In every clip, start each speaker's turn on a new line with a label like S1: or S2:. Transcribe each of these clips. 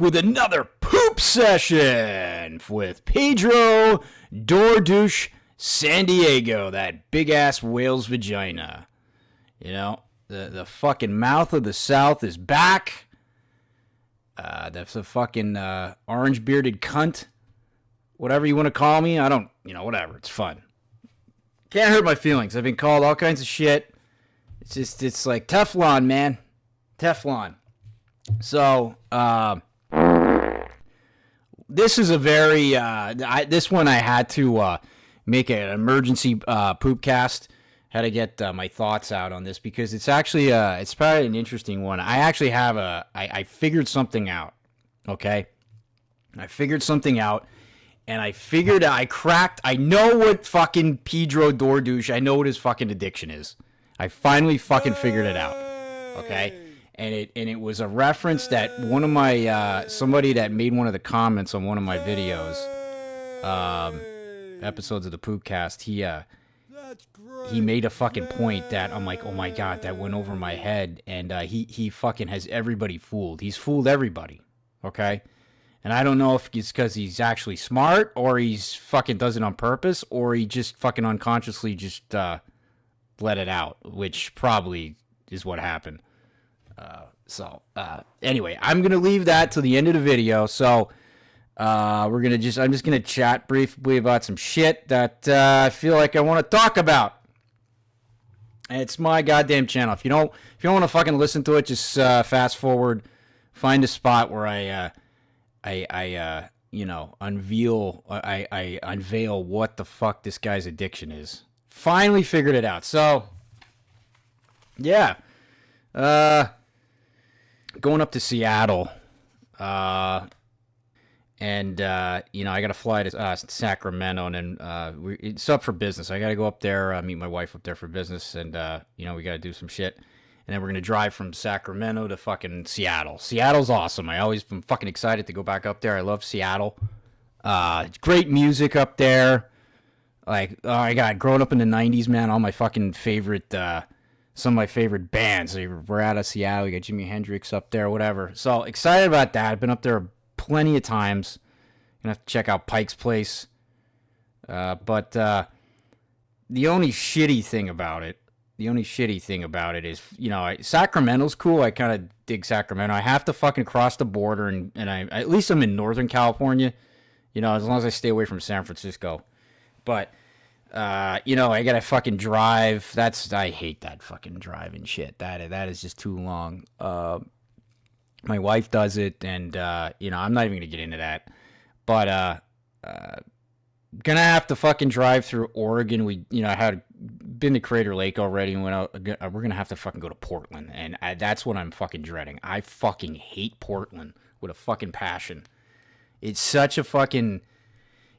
S1: back with another poop session with Pedro DoorDash Santiago, that big-ass whale's vagina. You know, the fucking mouth of the South is back. That's a fucking orange-bearded cunt. Whatever you want to call me, I don't, whatever. It's fun. Can't hurt my feelings. I've been called all kinds of shit. It's like Teflon, man. Teflon. So, this is a very, this one I had to make an emergency poop cast. Had to get my thoughts out on this because it's actually, it's probably an interesting one. I actually have I figured something out, okay? I figured something out, and I know what fucking Pedro DoorDash, I know what his fucking addiction is. I finally fucking figured it out, okay? And it was a reference that one of my, somebody that made one of the comments on one of my videos, episodes of the Poopcast, he made a fucking point that I'm like, oh my God, that went over my head. And he fucking has everybody fooled. He's fooled everybody, okay? And I don't know if it's because he's actually smart or he's fucking does it on purpose or he just fucking unconsciously just let it out, which probably is what happened. Anyway, I'm going to leave that to the end of the video. So, I'm just going to chat briefly about some shit that, I feel like I want to talk about. And it's my goddamn channel. If you don't want to fucking listen to it, just, fast forward, find a spot where I unveil what the fuck this guy's addiction is. Finally figured it out. So, yeah. Going up to Seattle, I got to fly to Sacramento, and then it's up for business. I got to go up there, meet my wife up there for business, and we got to do some shit, and then we're gonna drive from Sacramento to fucking Seattle. Seattle's awesome. I'm fucking excited to go back up there. I love Seattle. Great music up there. Like, oh my God, growing up in the '90s, man, all my fucking favorite. Some of my favorite bands. We're out of Seattle. We got Jimi Hendrix up there, whatever. So excited about that. I've been up there plenty of times. Gonna have to check out Pike's Place. But the only shitty thing about it is, Sacramento's cool. I kind of dig Sacramento. I have to fucking cross the border, and at least I'm in Northern California. As long as I stay away from San Francisco. But I gotta fucking drive. I hate that fucking driving shit. That is just too long. My wife does it, and I'm not even gonna get into that. But gonna have to fucking drive through Oregon. I had been to Crater Lake already, and we're gonna have to fucking go to Portland, and that's what I'm fucking dreading. I fucking hate Portland with a fucking passion. It's such a fucking.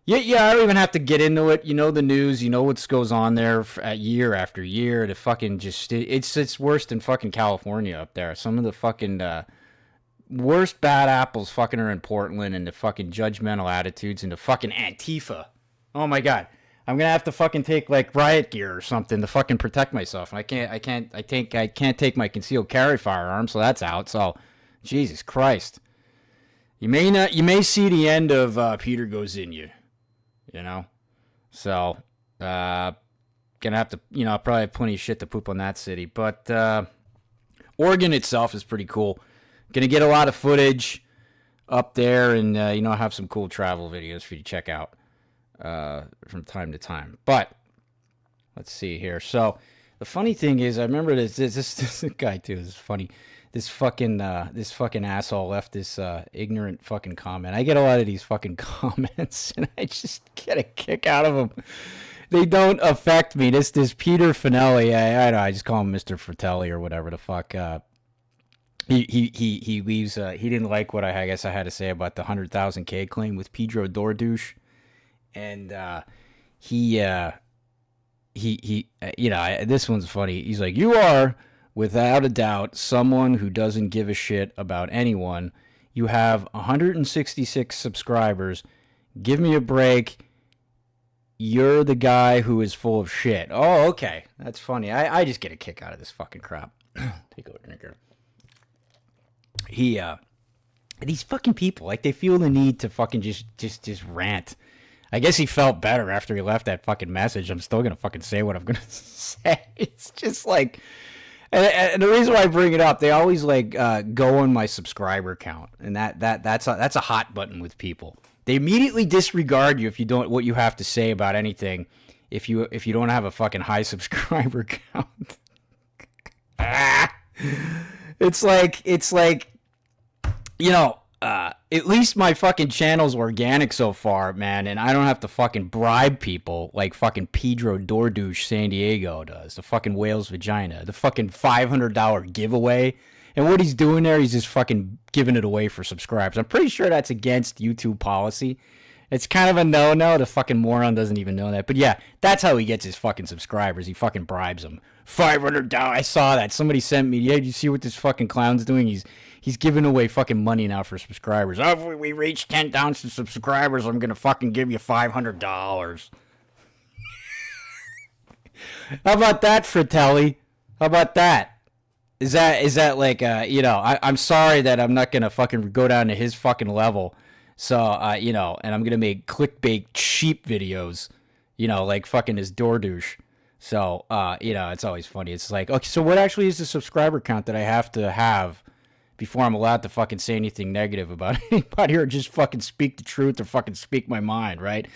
S1: Yeah, I don't even have to get into it. You know the news. You know what goes on there year after year. The fucking it's worse than fucking California up there. Some of the fucking worst bad apples fucking are in Portland, and the fucking judgmental attitudes and the fucking Antifa. Oh my God, I'm gonna have to fucking take like riot gear or something to fucking protect myself. And I can't take my concealed carry firearm, so that's out. So, Jesus Christ, you may see the end of Peter GoesINya. So, gonna have to, probably have plenty of shit to poop on that city. But, Oregon itself is pretty cool. Gonna get a lot of footage up there and, have some cool travel videos for you to check out, from time to time. But, let's see here. So, the funny thing is, I remember this guy too, this is funny. This fucking asshole left this ignorant fucking comment. I get a lot of these fucking comments, and I just get a kick out of them. They don't affect me. This Peter Finelli, I don't know, I just call him Mr. Fratelli or whatever the fuck. He leaves. He didn't like what I guess I had to say about the 100,000K claim with Pedro DoorDash, and this one's funny. He's like, you are, without a doubt, someone who doesn't give a shit about anyone. You have 166 subscribers. Give me a break. You're the guy who is full of shit. Oh, okay. That's funny. I just get a kick out of this fucking crap. Take a drink here. These fucking people, like, they feel the need to fucking just rant. I guess he felt better after he left that fucking message. I'm still gonna fucking say what I'm gonna say. It's just like, and the reason why I bring it up, they always like go on my subscriber count, and that's a hot button with people. They immediately disregard you if you don't what you have to say about anything. If you don't have a fucking high subscriber count, it's like at least my fucking channel's organic so far, man, and I don't have to fucking bribe people like fucking Pedro DoorDash Santiago does, the fucking whale's vagina, the fucking $500 giveaway. And what he's doing there, he's just fucking giving it away for subscribers. I'm pretty sure that's against YouTube policy. It's kind of a no-no. The fucking moron doesn't even know that. But yeah, that's how he gets his fucking subscribers. He fucking bribes them. $500. I saw that. Somebody sent me, yeah, did you see what this fucking clown's doing? He's giving away fucking money now for subscribers. Oh, if we reach 10,000 subscribers, I'm going to fucking give you $500. How about that, Fratelli? How about that? Is that like, I'm sorry that I'm not going to fucking go down to his fucking level. So, and I'm going to make clickbait cheap videos, like fucking his DoorDash. So, it's always funny. It's like, okay, so what actually is the subscriber count that I have to have before I'm allowed to fucking say anything negative about anybody or just fucking speak the truth or fucking speak my mind, right?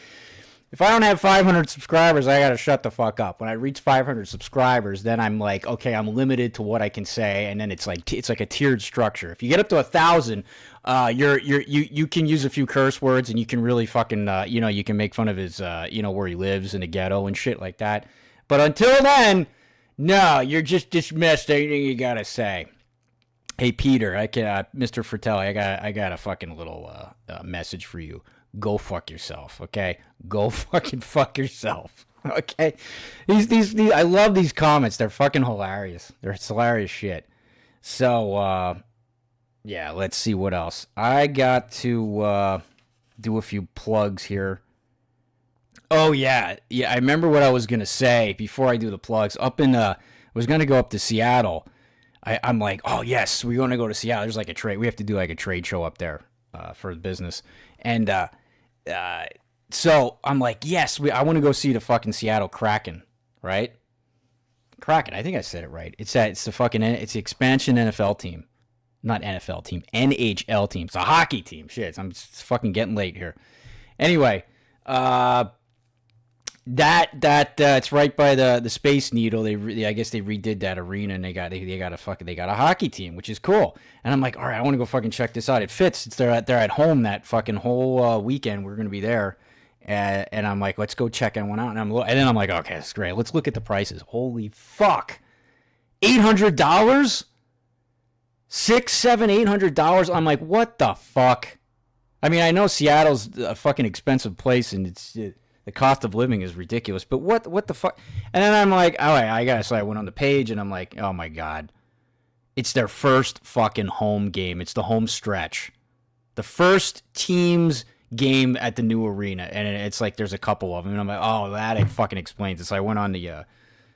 S1: If I don't have 500 subscribers, I gotta shut the fuck up. When I reach 500 subscribers, then I'm like, okay, I'm limited to what I can say, and then it's like a tiered structure. If you get up to 1,000, you can use a few curse words, and you can really fucking you can make fun of his where he lives in the ghetto and shit like that. But until then, no, you're just dismissed. Anything you gotta say. Hey Peter, Mr. Fratelli, I got a fucking little message for you. Go fuck yourself, okay? Go fucking fuck yourself, okay? These I love these comments. They're fucking hilarious. It's hilarious shit. So, yeah, let's see what else. I got to do a few plugs here. Oh, yeah. Yeah, I remember what I was going to say before I do the plugs. I was going to go up to Seattle. I'm like, oh, yes, we're going to go to Seattle. There's like a trade. We have to do like a trade show up there for the business. And, so I'm like, yes, I want to go see the fucking Seattle Kraken, right? Kraken, I think I said it right. It's the expansion NFL team, not NFL team, NHL team. It's a hockey team. Shit, it's fucking getting late here. Anyway, it's right by the Space Needle. I guess they redid that arena, and they got a hockey team, which is cool. And I'm like, all right, I want to go fucking check this out. It fits. They're at home that fucking whole weekend. We're gonna be there, and I'm like, let's go check that one out. And then I'm like, okay, that's great. Let's look at the prices. Holy fuck, $800, $600, $700, $800. I'm like, what the fuck? I mean, I know Seattle's a fucking expensive place, and the cost of living is ridiculous, but what the fuck? And then I'm like, all right, so I went on the page, and I'm like, oh my god, it's their first fucking home game. It's the home stretch, the first team's game at the new arena, and it's like there's a couple of them, and I'm like, oh, that it fucking explains it. So I went on the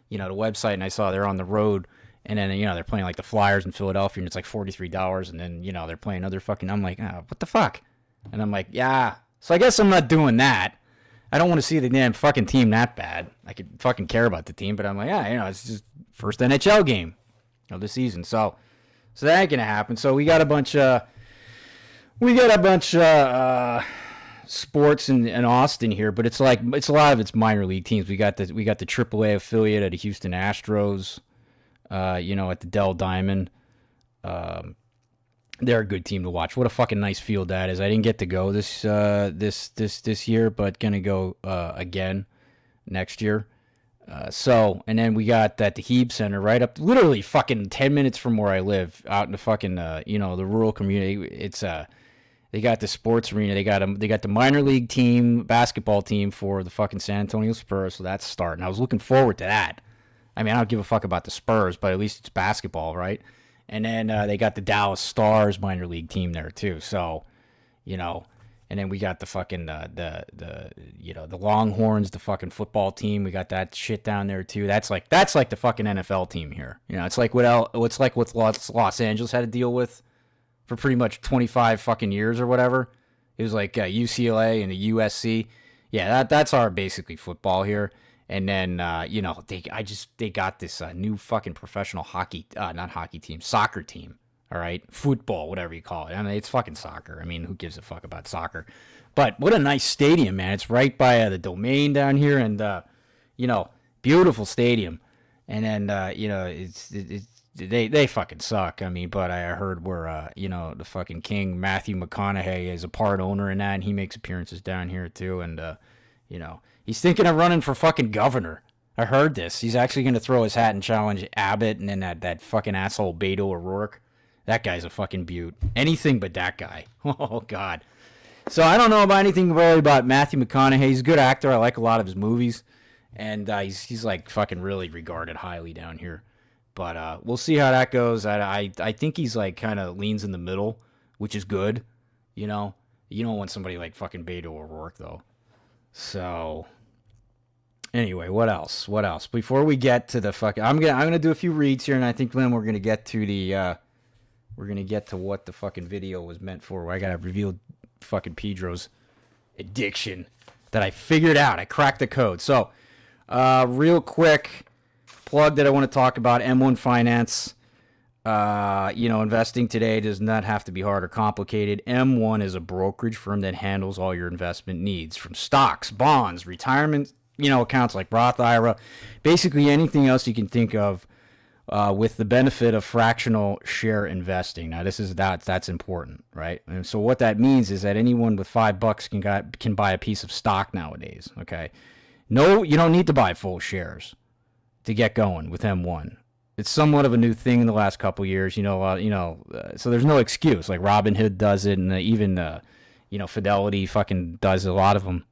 S1: the website, and I saw they're on the road, and then they're playing like the Flyers in Philadelphia, and it's like $43, and then they're playing other fucking. I'm like, oh, what the fuck? And I'm like, yeah. So I guess I'm not doing that. I don't want to see the damn fucking team that bad. I could fucking care about the team, but I'm like, yeah, it's just first NHL game of the season. So that ain't gonna happen. So we got a bunch of sports in Austin here, but it's a lot of it's minor league teams. We got the AAA affiliate of the Houston Astros, at the Dell Diamond. They're a good team to watch. What a fucking nice field that is. I didn't get to go this year, but gonna go again next year. And then we that the Hebe Center right up, literally fucking 10 minutes from where I live, out in the fucking the rural community. It's they got the sports arena. They got the minor league team, basketball team for the fucking San Antonio Spurs. So that's starting. I was looking forward to that. I mean, I don't give a fuck about the Spurs, but at least it's basketball, right? And then they got the Dallas Stars minor league team there too. So, and then we got the fucking the Longhorns, the fucking football team. We got that shit down there too. That's like the fucking NFL team here. It's like what Los Angeles had to deal with for pretty much 25 fucking years or whatever. It was like UCLA and the USC. Yeah, that's our basically football here. And then they got this new fucking professional soccer team. All right, football, whatever you call it. I mean, it's fucking soccer. I mean, who gives a fuck about soccer? But what a nice stadium, man! It's right by the Domain down here, and beautiful stadium. And then they fucking suck. I mean, but I heard where the fucking king Matthew McConaughey is a part owner in that, and he makes appearances down here too. And he's thinking of running for fucking governor. I heard this. He's actually going to throw his hat and challenge Abbott, and then that fucking asshole Beto O'Rourke. That guy's a fucking beaut. Anything but that guy. Oh God. So I don't know about anything really about Matthew McConaughey. He's a good actor. I like a lot of his movies, and he's like fucking really regarded highly down here. But we'll see how that goes. I think he's like kind of leans in the middle, which is good. You don't want somebody like fucking Beto O'Rourke though. So anyway, what else? Before we get to the fucking, I'm gonna do a few reads here, and I think then we're gonna get to what the fucking video was meant for. Where I gotta reveal fucking Pedro's addiction that I figured out. I cracked the code. So, real quick plug that I want to talk about: M1 Finance. Investing today does not have to be hard or complicated. M1 is a brokerage firm that handles all your investment needs, from stocks, bonds, retirement, accounts like Roth IRA, basically anything else you can think of, with the benefit of fractional share investing. Now, that's important, right? And so what that means is that anyone with $5 can buy a piece of stock nowadays. Okay, no, you don't need to buy full shares to get going with M1. It's somewhat of a new thing in the last couple years, so there's no excuse. Like Robinhood does it, and even Fidelity fucking does it. A lot of them,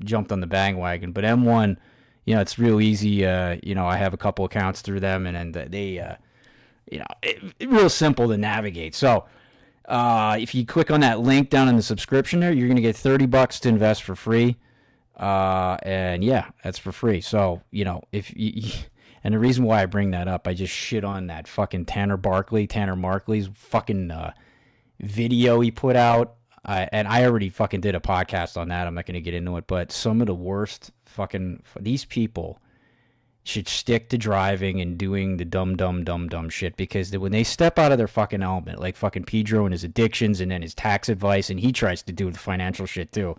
S1: jumped on the bandwagon. But M1, it's real easy. I have a couple accounts through them, and they, it's real simple to navigate. So if you click on that link down in the subscription there, you're gonna get $30 to invest for free. And yeah, that's for free. So if you and the reason why I bring that up, I just shit on that fucking Tanner Markley's fucking video he put out. And I already fucking did a podcast on that. I'm not going to get into it. But some of the worst fucking... These people should stick to driving and doing the dumb shit. Because when they step out of their fucking element, like fucking Pedro and his addictions and then his tax advice, and he tries to do the financial shit too.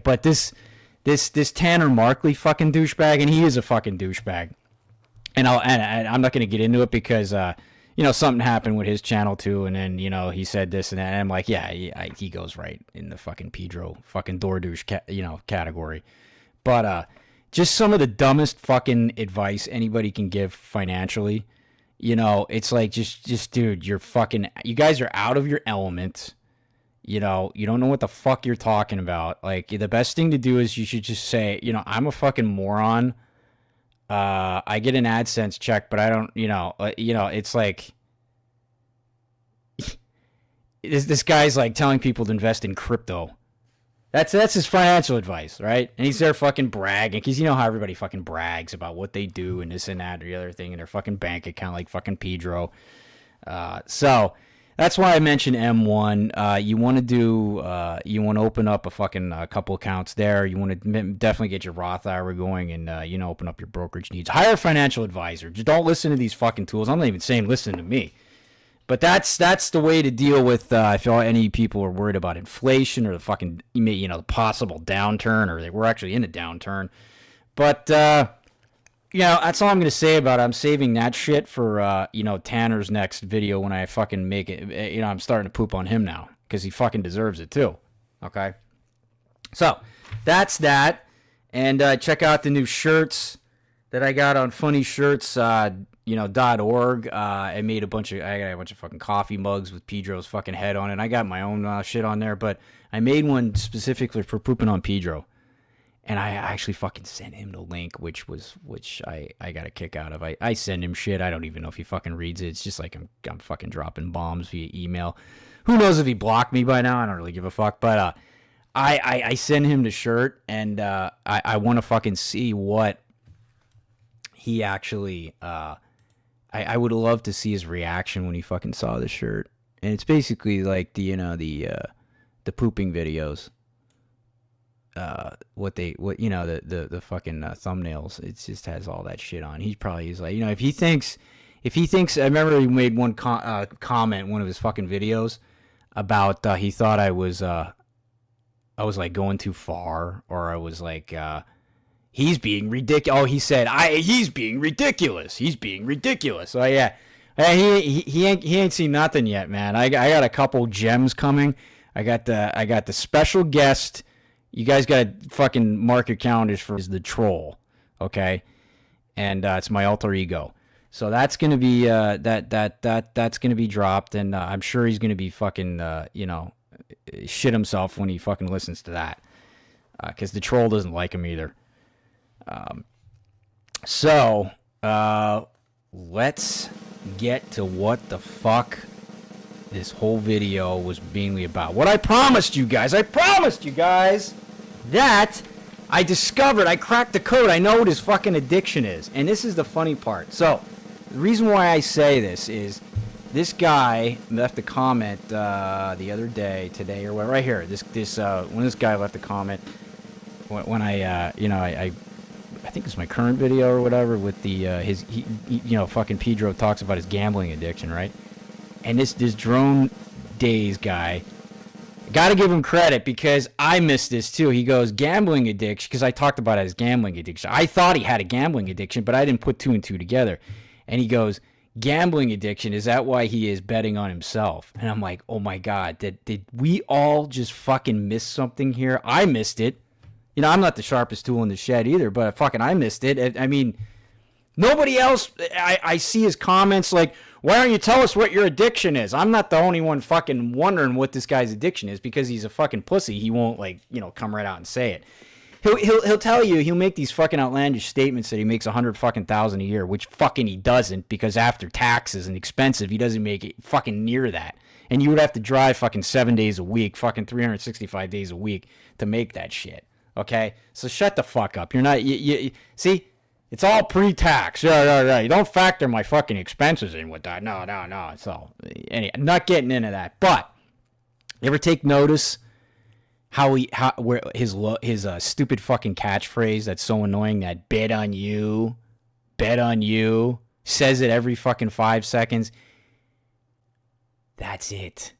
S1: But this Tanner Markley fucking douchebag, and he is a fucking douchebag. And I'm not going to get into it because, something happened with his channel too. And then, he said this and that. And I'm like, yeah, he goes right in the fucking Pedro fucking DoorDash, category. But just some of the dumbest fucking advice anybody can give financially. It's like, just dude, you guys are out of your element. You don't know what the fuck you're talking about. Like, the best thing to do is you should just say, I'm a fucking moron. I get an AdSense check, but I don't, it's like, this guy's like telling people to invest in crypto. That's his financial advice, right? And he's there fucking bragging, because you know how everybody fucking brags about what they do and this and that or the other thing in their fucking bank account, like fucking Pedro. So that's why I mentioned M1. You want to open up a fucking couple accounts there. You want to definitely get your Roth IRA going and, open up your brokerage needs. Hire a financial advisor. Just don't listen to these fucking tools. I'm not even saying listen to me. But that's the way to deal with, if any people are worried about inflation or the fucking, the possible downturn, or we're actually in a downturn. But, that's all I'm going to say about it. I'm saving that shit for, Tanner's next video when I fucking make it. I'm starting to poop on him now because he fucking deserves it too. Okay? So, that's that. And check out the new shirts that I got on funnyshirts.org. I got a bunch of fucking coffee mugs with Pedro's fucking head on it. I got my own shit on there, but I made one specifically for pooping on Pedro. And I actually fucking sent him the link, which I got a kick out of. I send him shit. I don't even know if he fucking reads it. It's just like I'm fucking dropping bombs via email. Who knows if he blocked me by now? I don't really give a fuck. But I send him the shirt, and I want to fucking see what he actually... I would love to see his reaction when he fucking saw the shirt. and it's basically like the pooping videos. The fucking thumbnails. It just has all that shit on. He's like, if he thinks, I remember he made one comment in one of his fucking videos about he thought I was like going too far, or I was like he's being ridiculous. Oh, he said he's being ridiculous. He's being ridiculous. So yeah. He ain't seen nothing yet, man. I got a couple gems coming. I got the special guest. You guys got to fucking mark your calendars for is the troll, okay? And it's my alter ego. So that's gonna be that's gonna be dropped, and I'm sure he's gonna be fucking shit himself when he fucking listens to that, because the troll doesn't like him either. So let's get to what the fuck this whole video was mainly about. What I promised you guys that I discovered, I cracked the code. I know what his fucking addiction is. And this is the funny part. So, the reason why I say this is this guy left a comment the other day, today, or what, right here. When this guy left a comment, when I think it's my current video or whatever with the fucking Pedro talks about his gambling addiction, right? And this drone days guy, got to give him credit because I missed this too. He goes, gambling addiction, because I talked about his gambling addiction. I thought he had a gambling addiction, but I didn't put two and two together. And he goes, gambling addiction, is that why he is betting on himself? And I'm like, oh my God, did we all just fucking miss something here? I missed it. I'm not the sharpest tool in the shed either, but fucking I missed it. I mean, nobody else, I see his comments like, why don't you tell us what your addiction is? I'm not the only one fucking wondering what this guy's addiction is because he's a fucking pussy. He won't come right out and say it. He'll tell you, he'll make these fucking outlandish statements that he makes $100,000 a year, which fucking he doesn't, because after taxes and expensive, he doesn't make it fucking near that. And you would have to drive fucking 7 days a week, fucking 365 days a week to make that shit. Okay? So shut the fuck up. You're not, see? It's all pre-tax. Yeah. You don't factor my fucking expenses in with that. No. It's all, anyway, I'm not getting into that. But, you ever take notice where his stupid fucking catchphrase that's so annoying, that bet on you, says it every fucking 5 seconds? That's it.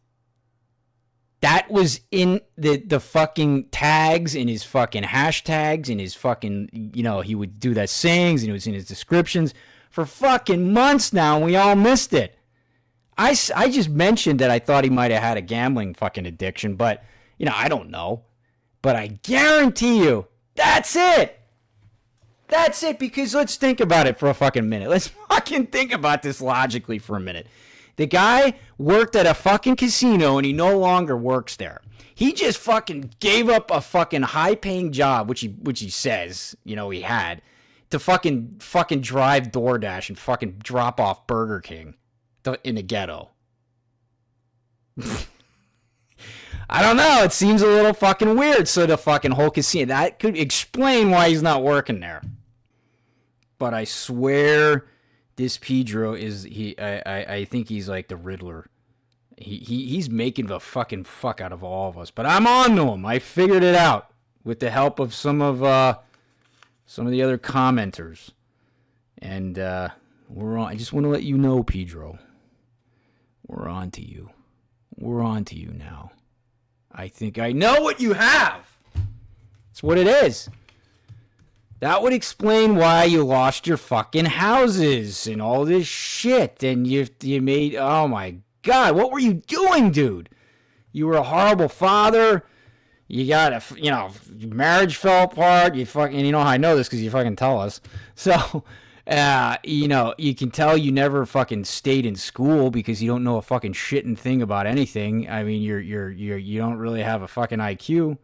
S1: That was in the fucking tags, in his fucking hashtags, in his fucking, he would do that sayings, and it was in his descriptions for fucking months now, and we all missed it. I just mentioned that I thought he might have had a gambling fucking addiction, but, I don't know. But I guarantee you, that's it. That's it, because let's think about it for a fucking minute. Let's fucking think about this logically for a minute. The guy worked at a fucking casino and he no longer works there. He just fucking gave up a fucking high-paying job, which he says, he had, to fucking drive DoorDash and fucking drop off Burger King in the ghetto. I don't know. It seems a little fucking weird. So the fucking whole casino, that could explain why he's not working there. But I swear, this Pedro is I think he's like the Riddler. He's making the fucking fuck out of all of us. But I'm on to him. I figured it out with the help of some of the other commenters. And we're on. I just want to let you know, Pedro, we're on to you. We're on to you now. I think I know what you have. It's what it is. That would explain why you lost your fucking houses and all this shit. And you made, oh my God, what were you doing, dude? You were a horrible father. You got marriage fell apart. You fucking, how I know this because you fucking tell us. So, you can tell you never fucking stayed in school because you don't know a fucking shitting thing about anything. I mean, you don't really have a fucking IQ.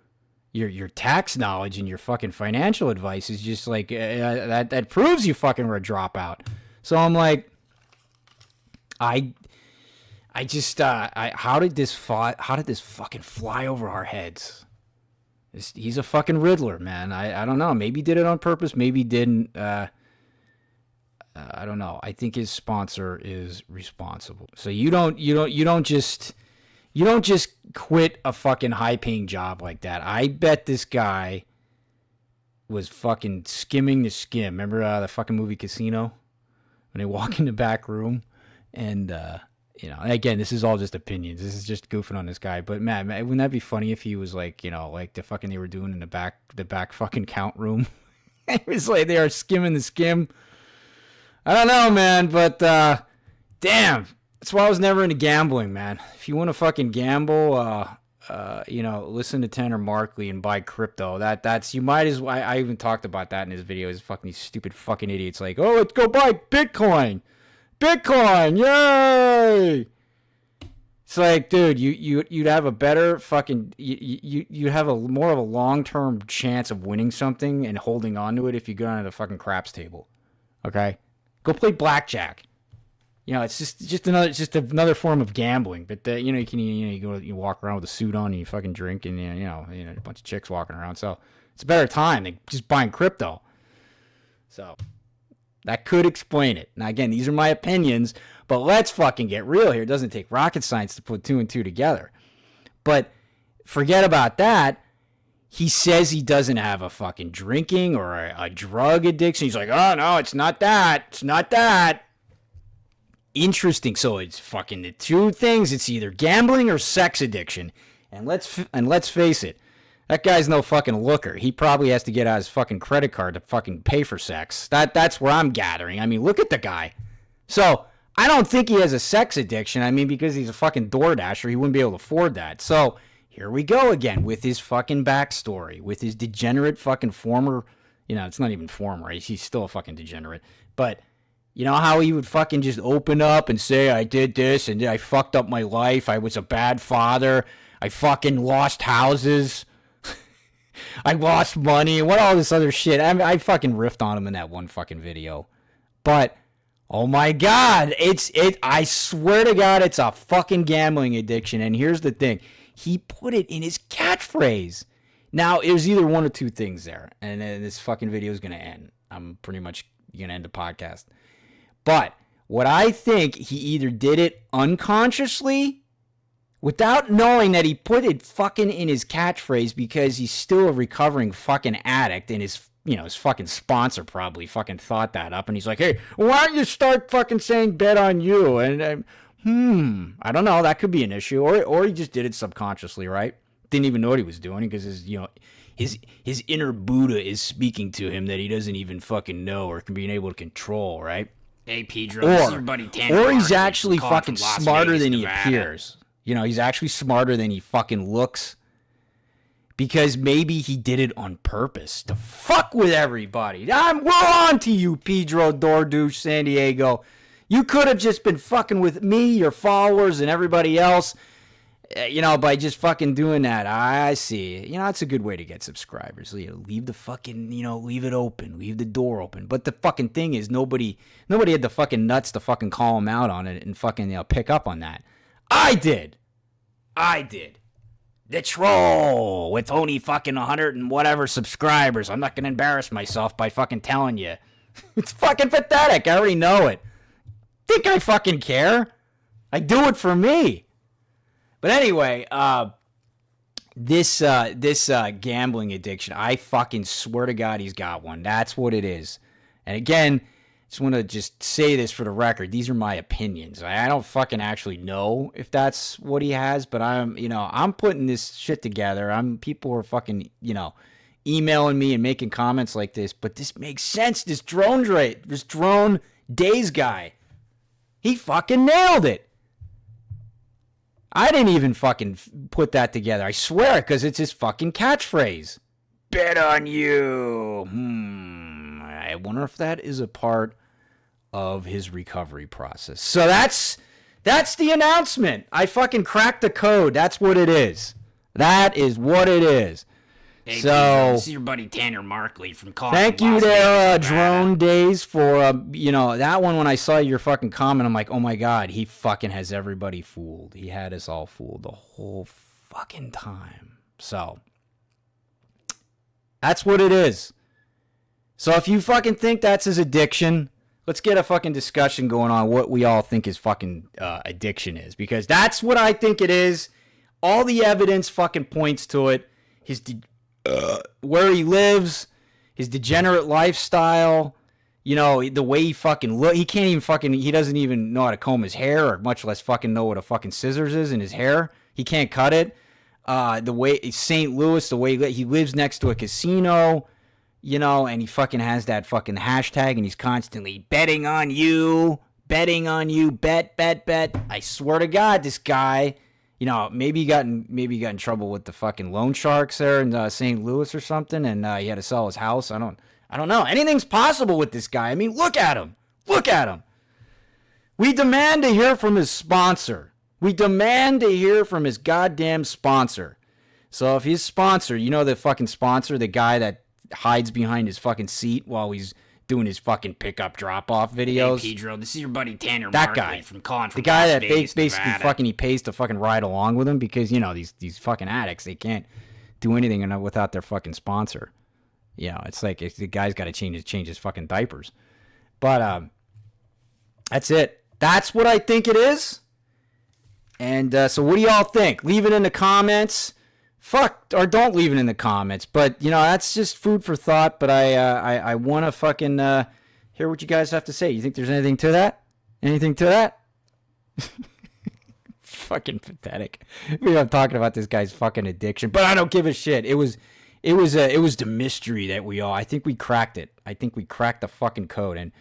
S1: Your tax knowledge and your fucking financial advice is just like that proves you fucking were a dropout. So I'm like, how did this fucking fly over our heads? He's a fucking Riddler, man. I don't know. Maybe he did it on purpose. Maybe he didn't. I don't know. I think his sponsor is responsible. So you don't just quit a fucking high paying job like that. I bet this guy was fucking skimming the skim. Remember the fucking movie Casino? When they walk in the back room and again, this is all just opinions. This is just goofing on this guy. But man, wouldn't that be funny if he was like, like the fucking they were doing in the back fucking count room? It was like they are skimming the skim. I don't know, man, but damn, that's why I was never into gambling, man. If you want to fucking gamble, listen to Tanner Markley and buy crypto. That's you might as well. I even talked about that in his video. Is fucking these stupid fucking idiots like, oh, let's go buy Bitcoin, yay! It's like, dude, you'd have a better fucking you'd have a more of a long-term chance of winning something and holding on to it if you go on to the fucking craps table. Okay, go play blackjack. It's just another form of gambling. But you walk around with a suit on and you fucking drink and a bunch of chicks walking around. So it's a better time than just buying crypto. So that could explain it. Now again, these are my opinions, but let's fucking get real here. It doesn't take rocket science to put 2 and 2 together. But forget about that. He says he doesn't have a fucking drinking or a drug addiction. He's like, oh no, it's not that. It's not that. Interesting. So it's fucking the two things. It's either gambling or sex addiction. And let's face it, that guy's no fucking looker. He probably has to get out his fucking credit card to fucking pay for sex. That's where I'm gathering. I mean, look at the guy. So I don't think he has a sex addiction. I mean, because he's a fucking DoorDasher, he wouldn't be able to afford that. So here we go again with his fucking backstory, with his degenerate fucking former, it's not even former, he's still a fucking degenerate. But you know how he would fucking just open up and say, I did this and I fucked up my life. I was a bad father. I fucking lost houses. I lost money and what all this other shit. I fucking riffed on him in that one fucking video. But, oh my God, I swear to God, it's a fucking gambling addiction. And here's the thing. He put it in his catchphrase. Now, it was either one or two things there. And then this fucking video is going to end. I'm pretty much going to end the podcast. But what I think, he either did it unconsciously without knowing that he put it fucking in his catchphrase because he's still a recovering fucking addict and his fucking sponsor probably fucking thought that up and he's like, hey, why don't you start fucking saying bet on you? And I don't know, that could be an issue. Or he just did it subconsciously, right? Didn't even know what he was doing because his inner Buddha is speaking to him that he doesn't even fucking know or can be able to control, right?
S2: Hey, Pedro, this is your buddy Tanner.
S1: Or he's actually fucking smarter than he appears. He's actually smarter than he fucking looks. Because maybe he did it on purpose to fuck with everybody. We're on to you, Pedro DoorDash Santiago. You could have just been fucking with me, your followers, and everybody else. By just fucking doing that. I see. It's a good way to get subscribers. Leave the fucking, leave it open. Leave the door open. But the fucking thing is, nobody had the fucking nuts to fucking call him out on it and fucking, pick up on that. I did. The troll with only fucking 100 and whatever subscribers. I'm not going to embarrass myself by fucking telling you. It's fucking pathetic. I already know it. Think I fucking care? I do it for me. But anyway, this gambling addiction, I fucking swear to God he's got one. That's what it is. And again, just want to just say this for the record. These are my opinions. I don't fucking actually know if that's what he has, but I'm putting this shit together. People are fucking, emailing me and making comments like this, but this makes sense. This drone days guy, he fucking nailed it. I didn't even fucking put that together. I swear, because it's his fucking catchphrase. Bet on you. I wonder if that is a part of his recovery process. So that's the announcement. I fucking cracked the code. That's what it is. That is what it is.
S2: Hey, so this is your buddy Tanner Markley from Call.
S1: Thank you there, Drone Days, for that one. When I saw your fucking comment, I'm like, oh my God, he fucking has everybody fooled. He had us all fooled the whole fucking time. So that's what it is. So if you fucking think that's his addiction, let's get a fucking discussion going on what we all think his fucking addiction is, because that's what I think it is. All the evidence fucking points to it. Where he lives, his degenerate lifestyle, you know, the way he fucking look. He can't even fucking, he doesn't even know how to comb his hair, or much less fucking know what a fucking scissors is in his hair. He can't cut it. The way St. Louis, the way he lives next to a casino, you know, and he fucking has that fucking hashtag, and he's constantly betting on you, bet. I swear to God, this guy, you know, maybe he got in trouble with the fucking loan sharks there in St. Louis or something, and he had to sell his house. I don't know. Anything's possible with this guy. I mean, look at him. We demand to hear from his sponsor. We demand to hear from his goddamn sponsor. So if his sponsor, you know, the fucking sponsor, the guy that hides behind his fucking seat while he's doing his fucking pickup drop-off videos.
S2: Hey, Pedro, this is your buddy Tanner
S1: That
S2: Markley
S1: guy.
S2: from Con.
S1: The guy
S2: Las
S1: that
S2: Vegas,
S1: basically
S2: Nevada.
S1: fucking he pays to fucking ride along with him, because, you know, these fucking addicts, they can't do anything without their fucking sponsor. You know, it's like the guy's got to change his fucking diapers. But that's it. That's what I think it is. And so what do y'all think? Leave it in the comments. Fuck, or don't leave it in the comments. But, you know, that's just food for thought. But I want to fucking hear what you guys have to say. You think there's anything to that? Anything to that? Fucking pathetic. I'm talking about this guy's fucking addiction, but I don't give a shit. It was the mystery that I think we cracked it. I think we cracked the fucking code. And,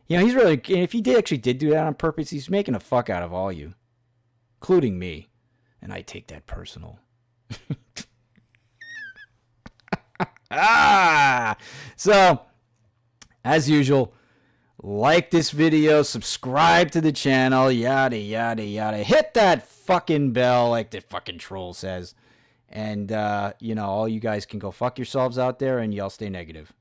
S1: you know, he's really, if he actually did do that on purpose, he's making a fuck out of all you, including me. And I take that personal. So, as usual, like this video, subscribe to the channel, yada, yada, yada. Hit that fucking bell like the fucking troll says. And, you know, all you guys can go fuck yourselves out there, and y'all stay negative.